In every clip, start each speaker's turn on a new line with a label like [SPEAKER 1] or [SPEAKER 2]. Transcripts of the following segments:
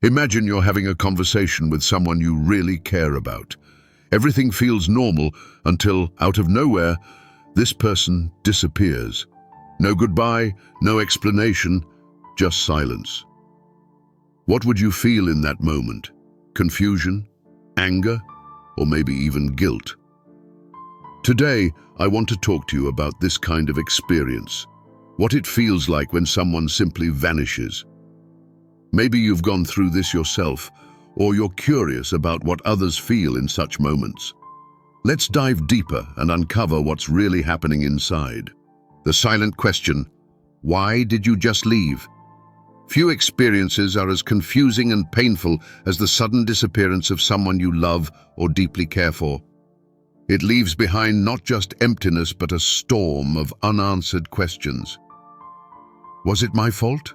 [SPEAKER 1] Imagine you're having a conversation with someone you really care about. Everything feels normal until, out of nowhere, this person disappears. No goodbye, no explanation, just silence. What would you feel in that moment? Confusion? Anger? Or maybe even guilt? Today, I want to talk to you about this kind of experience. What it feels like when someone simply vanishes. Maybe you've gone through this yourself, or you're curious about what others feel in such moments. Let's dive deeper and uncover what's really happening inside. The silent question, why did you just leave? Few experiences are as confusing and painful as the sudden disappearance of someone you love or deeply care for. It leaves behind not just emptiness but a storm of unanswered questions. Was it my fault?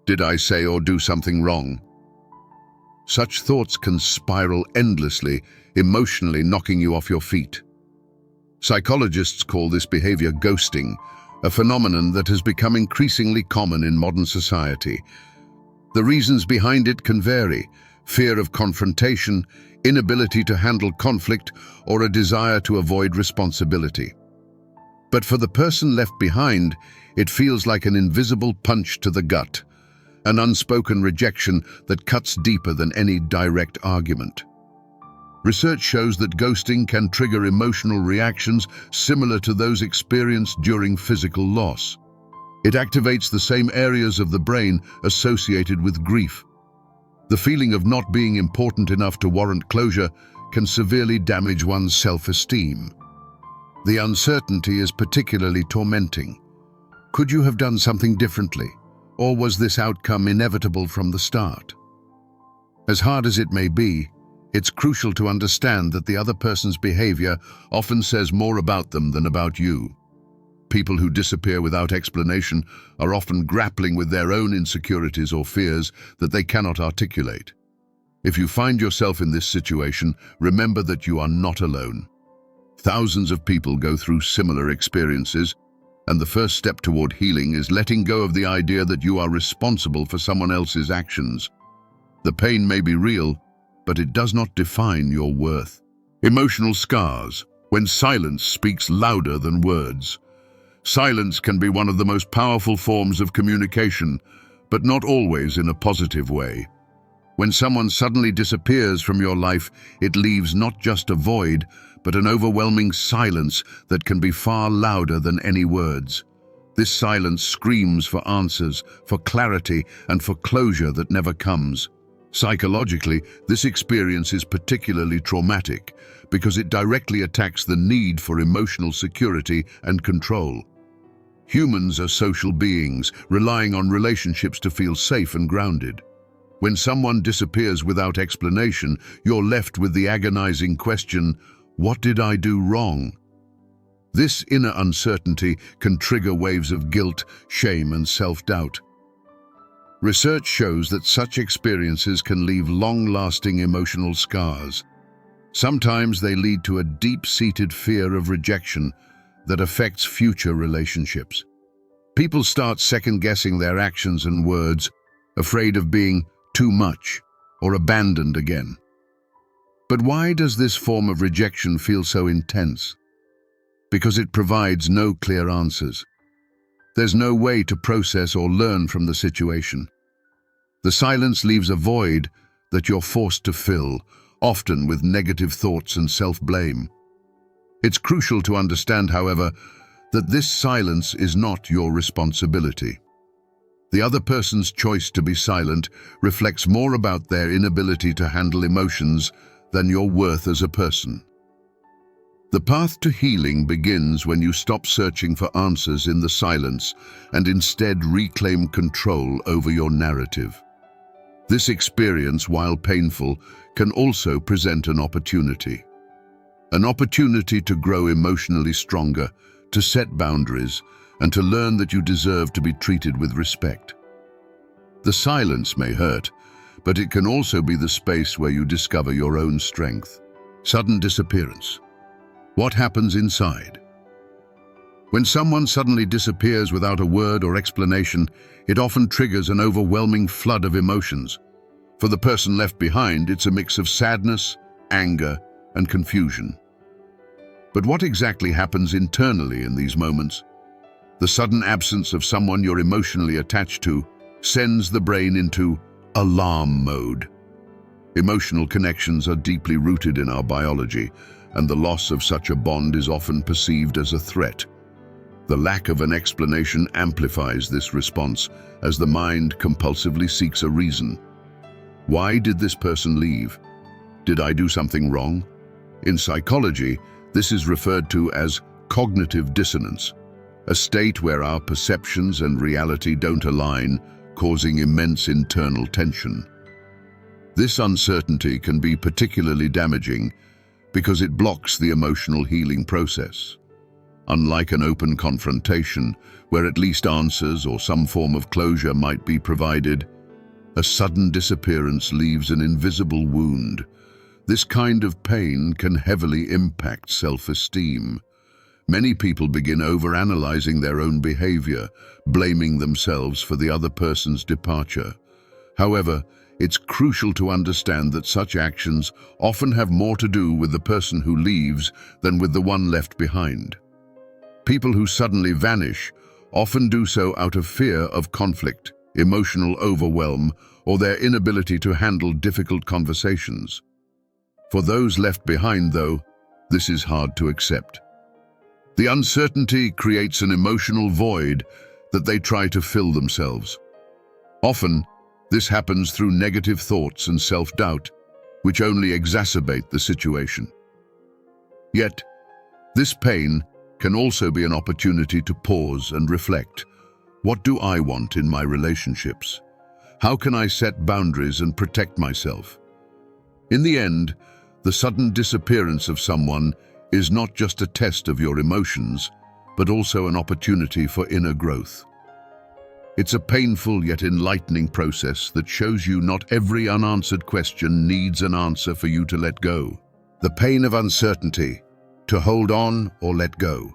[SPEAKER 1] Did I say or do something wrong? Such thoughts can spiral endlessly, emotionally knocking you off your feet. Psychologists call this behavior ghosting, a phenomenon that has become increasingly common in modern society. The reasons behind it can vary: fear of confrontation, inability to handle conflict, or a desire to avoid responsibility. But for the person left behind, it feels like an invisible punch to the gut, an unspoken rejection that cuts deeper than any direct argument. Research shows that ghosting can trigger emotional reactions similar to those experienced during physical loss. It activates the same areas of the brain associated with grief. The feeling of not being important enough to warrant closure can severely damage one's self-esteem. The uncertainty is particularly tormenting. Could you have done something differently? Or was this outcome inevitable from the start? As hard as it may be, it's crucial to understand that the other person's behavior often says more about them than about you. People who disappear without explanation are often grappling with their own insecurities or fears that they cannot articulate. If you find yourself in this situation, remember that you are not alone. Thousands of people go through similar experiences, and the first step toward healing is letting go of the idea that you are responsible for someone else's actions. The pain may be real, but it does not define your worth. Emotional scars, when silence speaks louder than words. Silence can be one of the most powerful forms of communication, but not always in a positive way. When someone suddenly disappears from your life, it leaves not just a void, but an overwhelming silence that can be far louder than any words. This silence screams for answers, for clarity, and for closure that never comes. Psychologically, this experience is particularly traumatic because it directly attacks the need for emotional security and control. Humans are social beings, relying on relationships to feel safe and grounded. When someone disappears without explanation, you're left with the agonizing question, what did I do wrong? This inner uncertainty can trigger waves of guilt, shame, and self-doubt. Research shows that such experiences can leave long-lasting emotional scars. Sometimes they lead to a deep-seated fear of rejection that affects future relationships. People start second-guessing their actions and words, afraid of being too much or abandoned again. But why does this form of rejection feel so intense? Because it provides no clear answers. There's no way to process or learn from the situation. The silence leaves a void that you're forced to fill, often with negative thoughts and self-blame. It's crucial to understand, however, that this silence is not your responsibility. The other person's choice to be silent reflects more about their inability to handle emotions than your worth as a person. The path to healing begins when you stop searching for answers in the silence and instead reclaim control over your narrative. This experience, while painful, can also present an opportunity. An opportunity to grow emotionally stronger, to set boundaries, and to learn that you deserve to be treated with respect. The silence may hurt, but it can also be the space where you discover your own strength. Sudden disappearance. What happens inside? When someone suddenly disappears without a word or explanation, it often triggers an overwhelming flood of emotions. For the person left behind, it's a mix of sadness, anger, and confusion. But what exactly happens internally in these moments? The sudden absence of someone you're emotionally attached to sends the brain into alarm mode. Emotional connections are deeply rooted in our biology, and the loss of such a bond is often perceived as a threat. The lack of an explanation amplifies this response as the mind compulsively seeks a reason. Why did this person leave? Did I do something wrong? In psychology, this is referred to as cognitive dissonance, a state where our perceptions and reality don't align, causing immense internal tension. This uncertainty can be particularly damaging because it blocks the emotional healing process. Unlike an open confrontation, where at least answers or some form of closure might be provided, a sudden disappearance leaves an invisible wound. This kind of pain can heavily impact self-esteem. Many people begin overanalyzing their own behavior, blaming themselves for the other person's departure. However, it's crucial to understand that such actions often have more to do with the person who leaves than with the one left behind. People who suddenly vanish often do so out of fear of conflict, emotional overwhelm, or their inability to handle difficult conversations. For those left behind, though, this is hard to accept. The uncertainty creates an emotional void that they try to fill themselves. Often, this happens through negative thoughts and self-doubt, which only exacerbate the situation. Yet, this pain can also be an opportunity to pause and reflect. What do I want in my relationships? How can I set boundaries and protect myself? In the end, the sudden disappearance of someone is not just a test of your emotions, but also an opportunity for inner growth. It's a painful yet enlightening process that shows you not every unanswered question needs an answer for you to let go. The pain of uncertainty, to hold on or let go.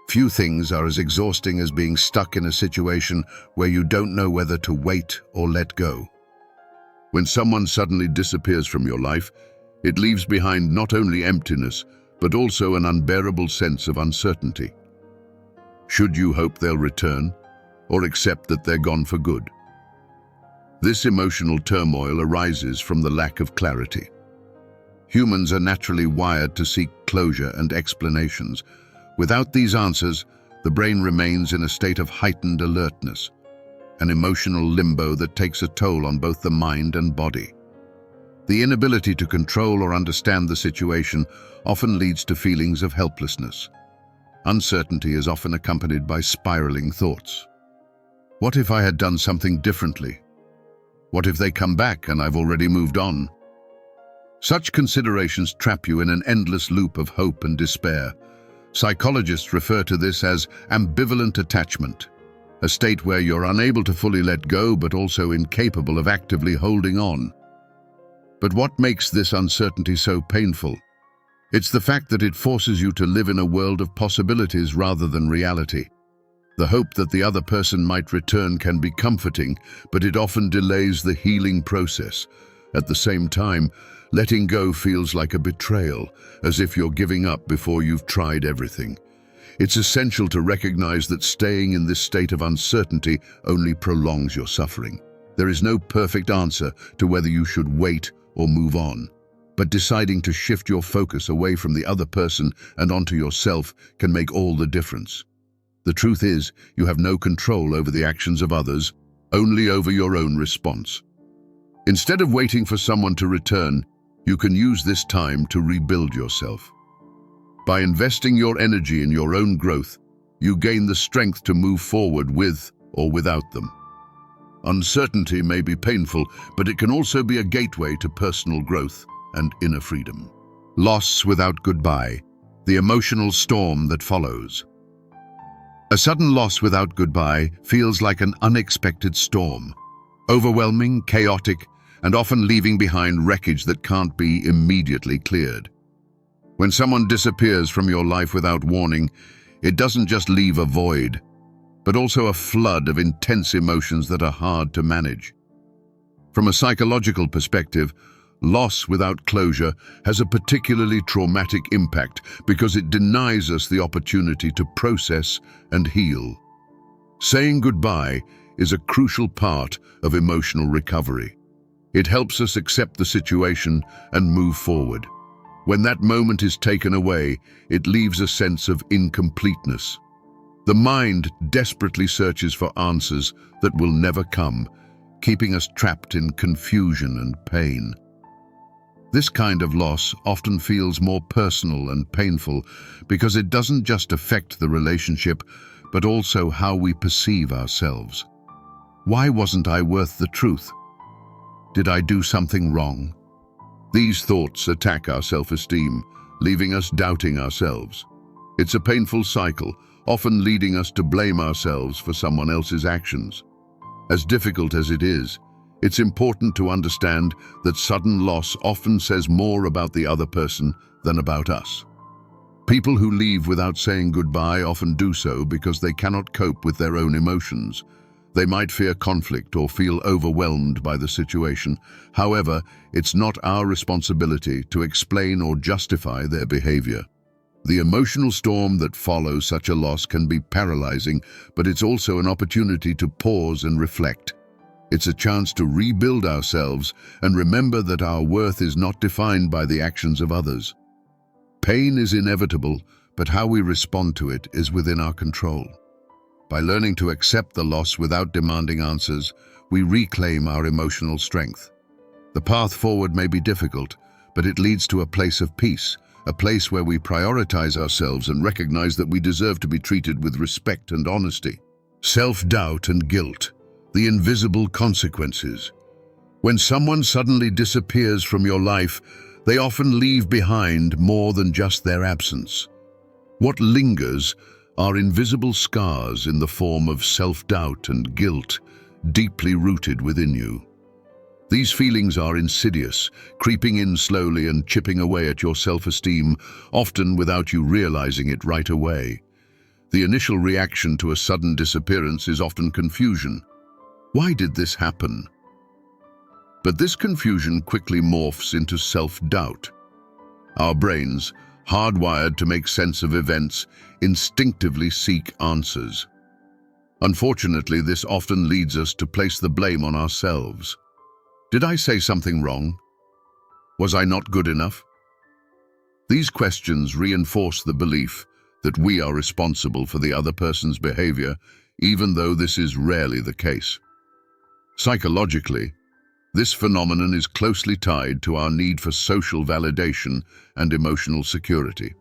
[SPEAKER 1] Few things are as exhausting as being stuck in a situation where you don't know whether to wait or let go. When someone suddenly disappears from your life, it leaves behind not only emptiness, but also an unbearable sense of uncertainty. Should you hope they'll return, or accept that they're gone for good? This emotional turmoil arises from the lack of clarity. Humans are naturally wired to seek closure and explanations. Without these answers, the brain remains in a state of heightened alertness, an emotional limbo that takes a toll on both the mind and body. The inability to control or understand the situation often leads to feelings of helplessness. Uncertainty is often accompanied by spiraling thoughts. What if I had done something differently? What if they come back and I've already moved on? Such considerations trap you in an endless loop of hope and despair. Psychologists refer to this as ambivalent attachment, a state where you're unable to fully let go but also incapable of actively holding on. But what makes this uncertainty so painful? It's the fact that it forces you to live in a world of possibilities rather than reality. The hope that the other person might return can be comforting, but it often delays the healing process. At the same time, letting go feels like a betrayal, as if you're giving up before you've tried everything. It's essential to recognize that staying in this state of uncertainty only prolongs your suffering. There is no perfect answer to whether you should wait or move on, but deciding to shift your focus away from the other person and onto yourself can make all the difference. The truth is, you have no control over the actions of others, only over your own response. Instead of waiting for someone to return, you can use this time to rebuild yourself. By investing your energy in your own growth, you gain the strength to move forward with or without them. Uncertainty may be painful, but it can also be a gateway to personal growth and inner freedom. Loss without goodbye, the emotional storm that follows. A sudden loss without goodbye feels like an unexpected storm, overwhelming, chaotic, and often leaving behind wreckage that can't be immediately cleared. When someone disappears from your life without warning, it doesn't just leave a void, but also a flood of intense emotions that are hard to manage. From a psychological perspective, loss without closure has a particularly traumatic impact because it denies us the opportunity to process and heal. Saying goodbye is a crucial part of emotional recovery. It helps us accept the situation and move forward. When that moment is taken away, it leaves a sense of incompleteness. The mind desperately searches for answers that will never come, keeping us trapped in confusion and pain. This kind of loss often feels more personal and painful because it doesn't just affect the relationship, but also how we perceive ourselves. Why wasn't I worth the truth? Did I do something wrong? These thoughts attack our self-esteem, leaving us doubting ourselves. It's a painful cycle, often leading us to blame ourselves for someone else's actions. As difficult as it is, it's important to understand that sudden loss often says more about the other person than about us. People who leave without saying goodbye often do so because they cannot cope with their own emotions. They might fear conflict or feel overwhelmed by the situation. However, it's not our responsibility to explain or justify their behavior. The emotional storm that follows such a loss can be paralyzing, but it's also an opportunity to pause and reflect. It's a chance to rebuild ourselves and remember that our worth is not defined by the actions of others. Pain is inevitable, but how we respond to it is within our control. By learning to accept the loss without demanding answers, we reclaim our emotional strength. The path forward may be difficult, but it leads to a place of peace, a place where we prioritize ourselves and recognize that we deserve to be treated with respect and honesty. Self-doubt and guilt, the invisible consequences. When someone suddenly disappears from your life, they often leave behind more than just their absence. What lingers are invisible scars in the form of self-doubt and guilt, deeply rooted within you. These feelings are insidious, creeping in slowly and chipping away at your self-esteem, often without you realizing it right away. The initial reaction to a sudden disappearance is often confusion. Why did this happen? But this confusion quickly morphs into self-doubt. Our brains, hardwired to make sense of events, instinctively seek answers. Unfortunately, this often leads us to place the blame on ourselves. Did I say something wrong? Was I not good enough? These questions reinforce the belief that we are responsible for the other person's behavior, even though this is rarely the case. Psychologically, this phenomenon is closely tied to our need for social validation and emotional security.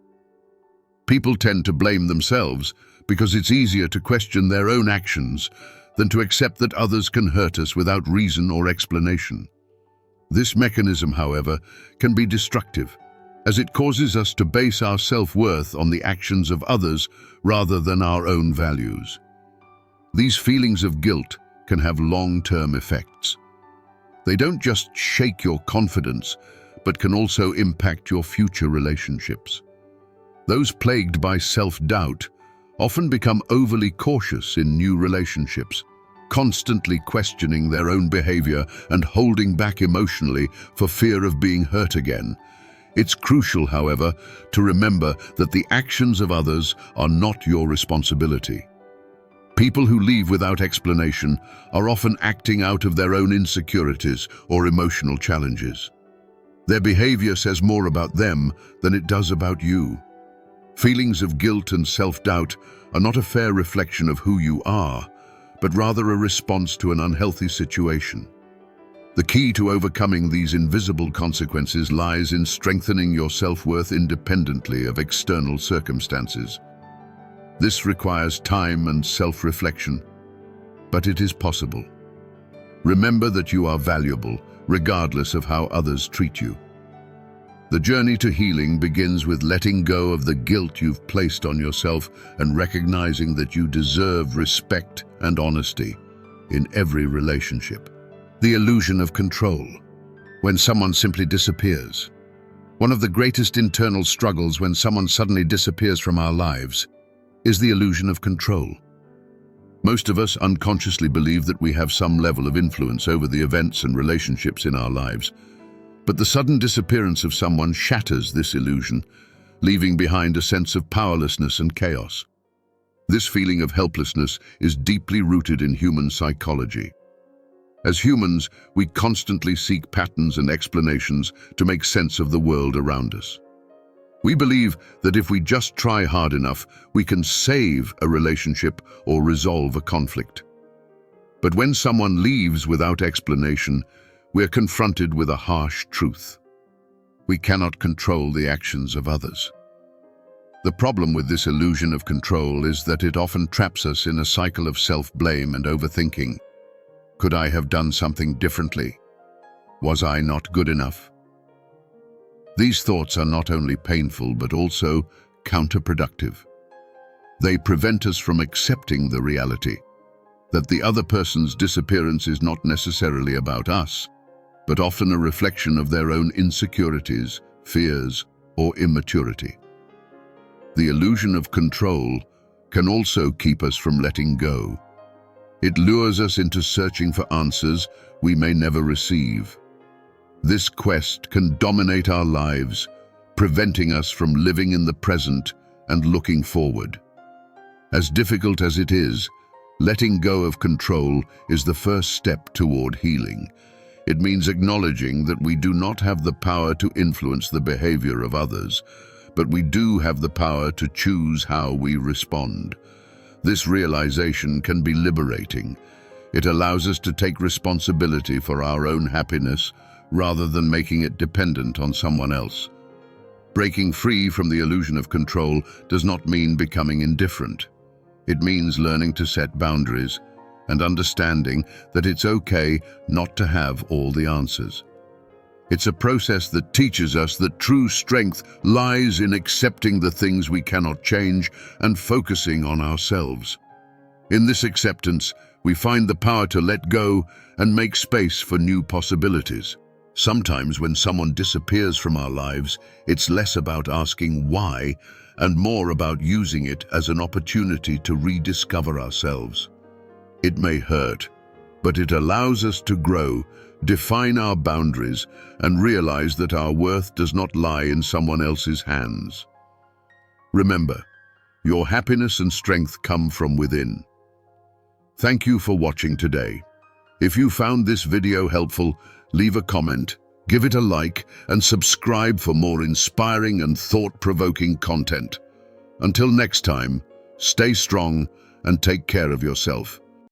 [SPEAKER 1] People tend to blame themselves because it's easier to question their own actions than to accept that others can hurt us without reason or explanation. This mechanism, however, can be destructive, as it causes us to base our self-worth on the actions of others rather than our own values. These feelings of guilt can have long-term effects. They don't just shake your confidence, but can also impact your future relationships. Those plagued by self-doubt often become overly cautious in new relationships, constantly questioning their own behavior and holding back emotionally for fear of being hurt again. It's crucial, however, to remember that the actions of others are not your responsibility. People who leave without explanation are often acting out of their own insecurities or emotional challenges. Their behavior says more about them than it does about you. Feelings of guilt and self-doubt are not a fair reflection of who you are, but rather a response to an unhealthy situation. The key to overcoming these invisible consequences lies in strengthening your self-worth independently of external circumstances. This requires time and self-reflection, but it is possible. Remember that you are valuable, regardless of how others treat you. The journey to healing begins with letting go of the guilt you've placed on yourself and recognizing that you deserve respect and honesty in every relationship. The illusion of control. When someone simply disappears. One of the greatest internal struggles when someone suddenly disappears from our lives is the illusion of control. Most of us unconsciously believe that we have some level of influence over the events and relationships in our lives. But the sudden disappearance of someone shatters this illusion, leaving behind a sense of powerlessness and chaos. This feeling of helplessness is deeply rooted in human psychology. As humans, we constantly seek patterns and explanations to make sense of the world around us. We believe that if we just try hard enough, we can save a relationship or resolve a conflict. But when someone leaves without explanation, we're confronted with a harsh truth. We cannot control the actions of others. The problem with this illusion of control is that it often traps us in a cycle of self-blame and overthinking. Could I have done something differently? Was I not good enough? These thoughts are not only painful but also counterproductive. They prevent us from accepting the reality that the other person's disappearance is not necessarily about us, but often a reflection of their own insecurities, fears, or immaturity. The illusion of control can also keep us from letting go. It lures us into searching for answers we may never receive. This quest can dominate our lives, preventing us from living in the present and looking forward. As difficult as it is, letting go of control is the first step toward healing. It means acknowledging that we do not have the power to influence the behavior of others, but we do have the power to choose how we respond. This realization can be liberating. It allows us to take responsibility for our own happiness rather than making it dependent on someone else. Breaking free from the illusion of control does not mean becoming indifferent. It means learning to set boundaries and understanding that it's okay not to have all the answers. It's a process that teaches us that true strength lies in accepting the things we cannot change and focusing on ourselves. In this acceptance, we find the power to let go and make space for new possibilities. Sometimes when someone disappears from our lives, it's less about asking why and more about using it as an opportunity to rediscover ourselves. It may hurt, but it allows us to grow, define our boundaries, and realize that our worth does not lie in someone else's hands. Remember, your happiness and strength come from within. Thank you for watching today. If you found this video helpful, leave a comment, give it a like, and subscribe for more inspiring and thought-provoking content. Until next time, stay strong and take care of yourself.